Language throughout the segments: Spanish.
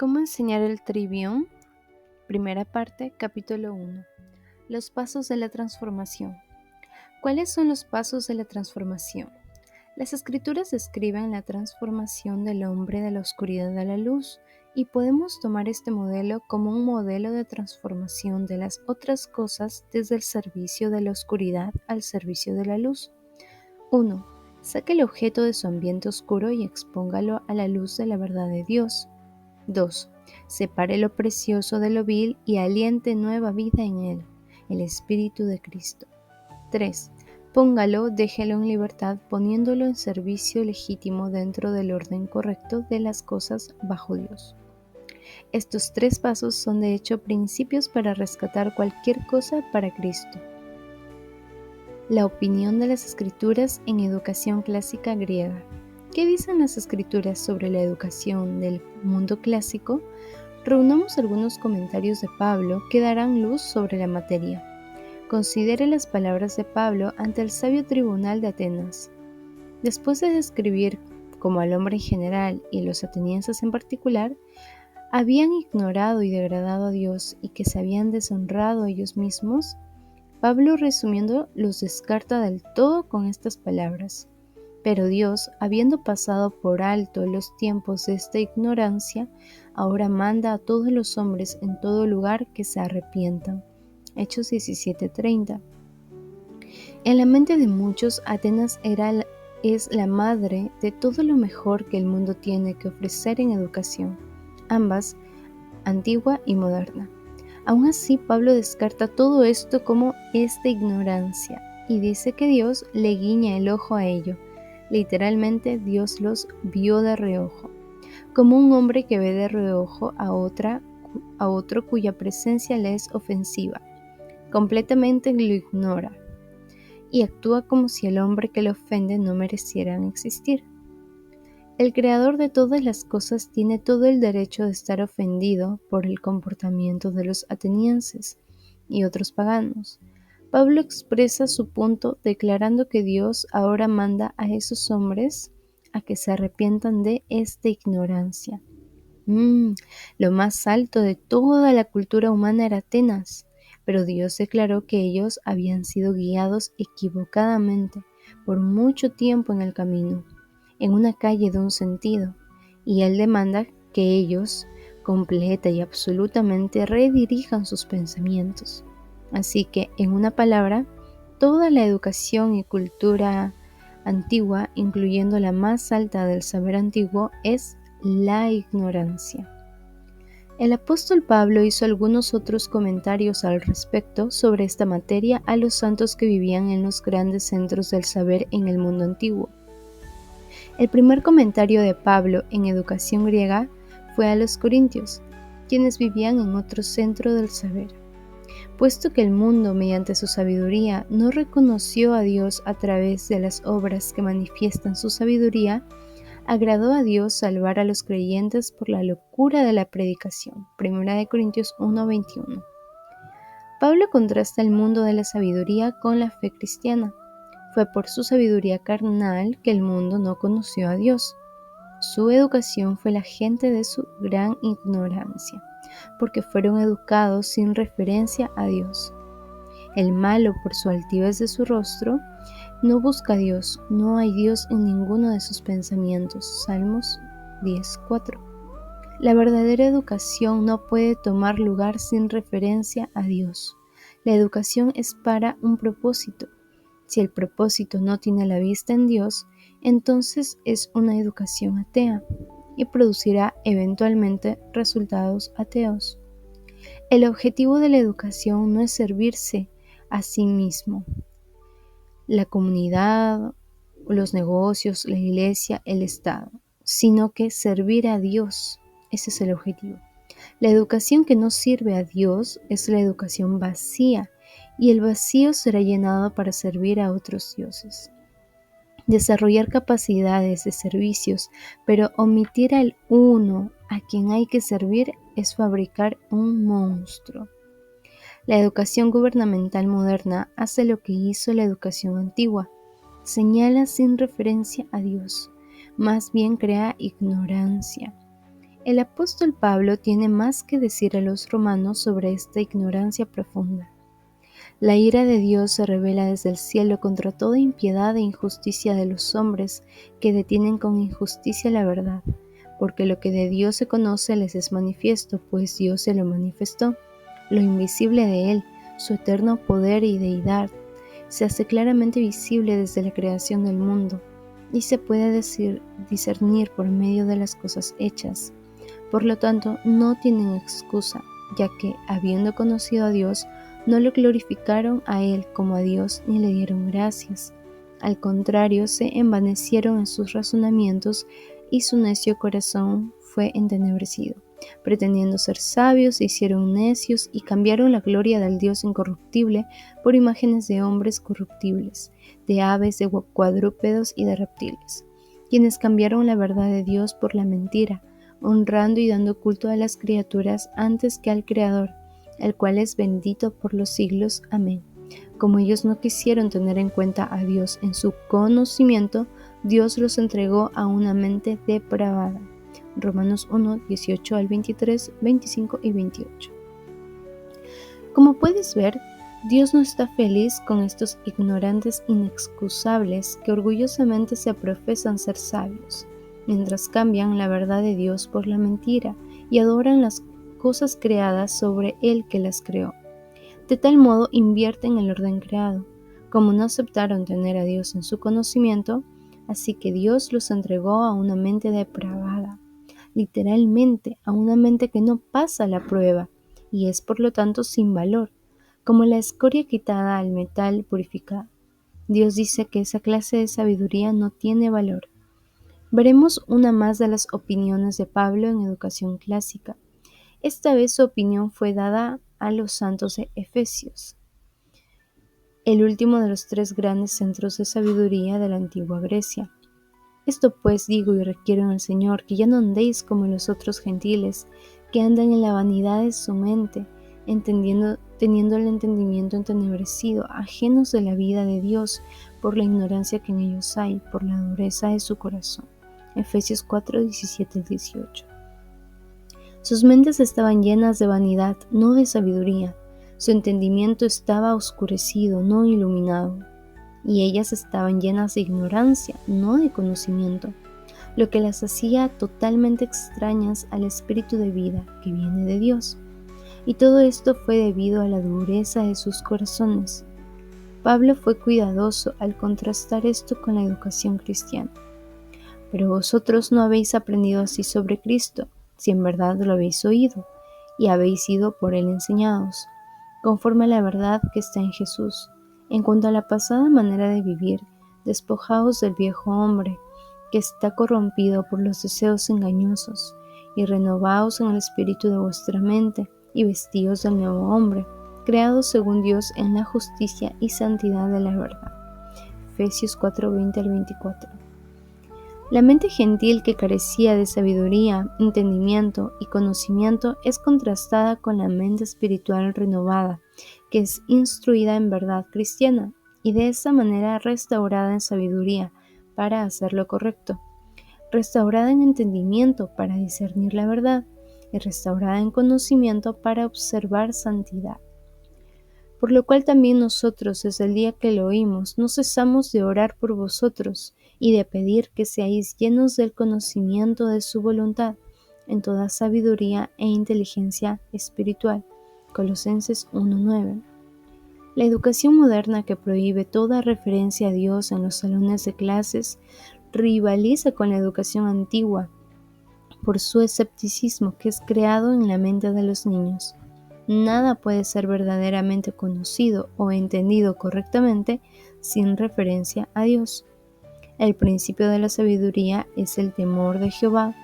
¿Cómo enseñar el Trivium? Primera parte, capítulo 1. Los pasos de la transformación. ¿Cuáles son los pasos de la transformación? Las escrituras describen la transformación del hombre de la oscuridad a la luz, y podemos tomar este modelo como un modelo de transformación de las otras cosas desde el servicio de la oscuridad al servicio de la luz. 1. Saque el objeto de su ambiente oscuro y expóngalo a la luz de la verdad de Dios. 2. Separe lo precioso de lo vil y aliente nueva vida en él, el Espíritu de Cristo. 3. Déjelo en libertad poniéndolo en servicio legítimo dentro del orden correcto de las cosas bajo Dios. Estos 3 pasos son de hecho principios para rescatar cualquier cosa para Cristo. La opinión de las Escrituras en educación clásica griega. ¿Qué dicen las Escrituras sobre la educación del mundo clásico? Reunamos algunos comentarios de Pablo que darán luz sobre la materia. Considere las palabras de Pablo ante el sabio tribunal de Atenas. Después de describir cómo al hombre en general y los atenienses en particular habían ignorado y degradado a Dios y que se habían deshonrado a ellos mismos, Pablo, resumiendo, los descarta del todo con estas palabras. Pero Dios, habiendo pasado por alto los tiempos de esta ignorancia, ahora manda a todos los hombres en todo lugar que se arrepientan. Hechos 17:30. En la mente de muchos, Atenas es la madre de todo lo mejor que el mundo tiene que ofrecer en educación, ambas antigua y moderna. Aún así, Pablo descarta todo esto como esta ignorancia y dice que Dios le guiña el ojo a ello. Literalmente, Dios los vio de reojo, como un hombre que ve de reojo a otro cuya presencia le es ofensiva. Completamente lo ignora y actúa como si el hombre que le ofende no mereciera existir. El creador de todas las cosas tiene todo el derecho de estar ofendido por el comportamiento de los atenienses y otros paganos. Pablo expresa su punto declarando que Dios ahora manda a esos hombres a que se arrepientan de esta ignorancia. Lo más alto de toda la cultura humana era Atenas, pero Dios declaró que ellos habían sido guiados equivocadamente por mucho tiempo en el camino, en una calle de un sentido, y Él demanda que ellos completa y absolutamente redirijan sus pensamientos. Así que, en una palabra, toda la educación y cultura antigua, incluyendo la más alta del saber antiguo, es la ignorancia. El apóstol Pablo hizo algunos otros comentarios al respecto sobre esta materia a los santos que vivían en los grandes centros del saber en el mundo antiguo. El primer comentario de Pablo en educación griega fue a los corintios, quienes vivían en otro centro del saber. Puesto que el mundo, mediante su sabiduría, no reconoció a Dios a través de las obras que manifiestan su sabiduría, agradó a Dios salvar a los creyentes por la locura de la predicación. 1 Corintios 1:21. Pablo contrasta el mundo de la sabiduría con la fe cristiana. Fue por su sabiduría carnal que el mundo no conoció a Dios. Su educación fue la gente de su gran ignorancia, porque fueron educados sin referencia a Dios. El malo, por su altivez de su rostro, no busca a Dios, no hay Dios en ninguno de sus pensamientos. Salmos 10:4. La verdadera educación no puede tomar lugar sin referencia a Dios. La educación es para un propósito. Si el propósito no tiene la vista en Dios, entonces es una educación atea y producirá eventualmente resultados ateos. El objetivo de la educación no es servirse a sí mismo, la comunidad, los negocios, la iglesia, el Estado, sino que servir a Dios. Ese es el objetivo. La educación que no sirve a Dios es la educación vacía, y el vacío será llenado para servir a otros dioses. Desarrollar capacidades de servicios, pero omitir al uno a quien hay que servir es fabricar un monstruo. La educación gubernamental moderna hace lo que hizo la educación antigua. Señala sin referencia a Dios, más bien crea ignorancia. El apóstol Pablo tiene más que decir a los romanos sobre esta ignorancia profunda. La ira de Dios se revela desde el cielo contra toda impiedad e injusticia de los hombres que detienen con injusticia la verdad, porque lo que de Dios se conoce les es manifiesto, pues Dios se lo manifestó. Lo invisible de Él, su eterno poder y deidad, se hace claramente visible desde la creación del mundo, y se puede discernir por medio de las cosas hechas. Por lo tanto, no tienen excusa, ya que, habiendo conocido a Dios, no lo glorificaron a Él como a Dios ni le dieron gracias. Al contrario, se envanecieron en sus razonamientos y su necio corazón fue entenebrecido. Pretendiendo ser sabios, se hicieron necios y cambiaron la gloria del Dios incorruptible por imágenes de hombres corruptibles, de aves, de cuadrúpedos y de reptiles, quienes cambiaron la verdad de Dios por la mentira, honrando y dando culto a las criaturas antes que al Creador, el cual es bendito por los siglos. Amén. Como ellos no quisieron tener en cuenta a Dios en su conocimiento, Dios los entregó a una mente depravada. Romanos 1, 18 al 23, 25 y 28. Como puedes ver, Dios no está feliz con estos ignorantes inexcusables que orgullosamente se profesan ser sabios, mientras cambian la verdad de Dios por la mentira y adoran las cosas creadas sobre el que las creó. De tal modo invierten el orden creado. Como no aceptaron tener a Dios en su conocimiento, así que Dios los entregó a una mente depravada, literalmente a una mente que no pasa la prueba y es por lo tanto sin valor, como la escoria quitada al metal purificado. Dios dice que esa clase de sabiduría no tiene valor. Veremos una más de las opiniones de Pablo en educación clásica. Esta vez su opinión fue dada a los santos de Efesios, el último de los tres grandes centros de sabiduría de la antigua Grecia. Esto pues digo y requiero en el Señor, que ya no andéis como los otros gentiles, que andan en la vanidad de su mente, teniendo el entendimiento entenebrecido, ajenos de la vida de Dios, por la ignorancia que en ellos hay, por la dureza de su corazón. Efesios 4, 17 al 18. Sus mentes estaban llenas de vanidad, no de sabiduría. Su entendimiento estaba oscurecido, no iluminado. Y ellas estaban llenas de ignorancia, no de conocimiento, lo que las hacía totalmente extrañas al espíritu de vida que viene de Dios. Y todo esto fue debido a la dureza de sus corazones. Pablo fue cuidadoso al contrastar esto con la educación cristiana. Pero vosotros no habéis aprendido así sobre Cristo, si en verdad lo habéis oído, y habéis sido por él enseñados, conforme a la verdad que está en Jesús. En cuanto a la pasada manera de vivir, despojaos del viejo hombre, que está corrompido por los deseos engañosos, y renovaos en el espíritu de vuestra mente, y vestíos del nuevo hombre, creado según Dios en la justicia y santidad de la verdad. Efesios 4, 20 al 24. La mente gentil que carecía de sabiduría, entendimiento y conocimiento es contrastada con la mente espiritual renovada, que es instruida en verdad cristiana y de esa manera restaurada en sabiduría para hacer lo correcto, restaurada en entendimiento para discernir la verdad y restaurada en conocimiento para observar santidad. Por lo cual también nosotros, desde el día que lo oímos, no cesamos de orar por vosotros y de pedir que seáis llenos del conocimiento de su voluntad, en toda sabiduría e inteligencia espiritual. Colosenses 1:9. La educación moderna, que prohíbe toda referencia a Dios en los salones de clases, rivaliza con la educación antigua por su escepticismo que es creado en la mente de los niños. Nada puede ser verdaderamente conocido o entendido correctamente sin referencia a Dios. El principio de la sabiduría es el temor de Jehová,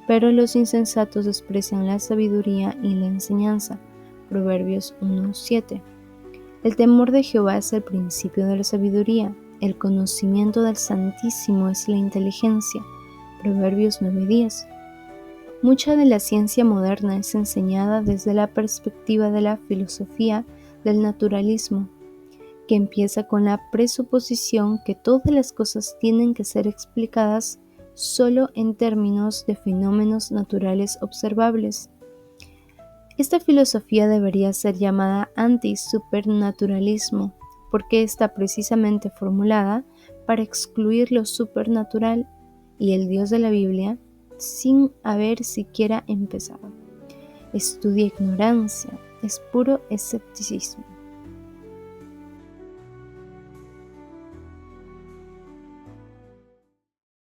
pero los insensatos desprecian la sabiduría y la enseñanza. Proverbios 1:7. El temor de Jehová es el principio de la sabiduría. El conocimiento del Santísimo es la inteligencia. Proverbios 9:10. Mucha de la ciencia moderna es enseñada desde la perspectiva de la filosofía del naturalismo, que empieza con la presuposición que todas las cosas tienen que ser explicadas solo en términos de fenómenos naturales observables. Esta filosofía debería ser llamada anti-supernaturalismo, porque está precisamente formulada para excluir lo supernatural y el Dios de la Biblia sin haber siquiera empezado. Estudia ignorancia, es puro escepticismo.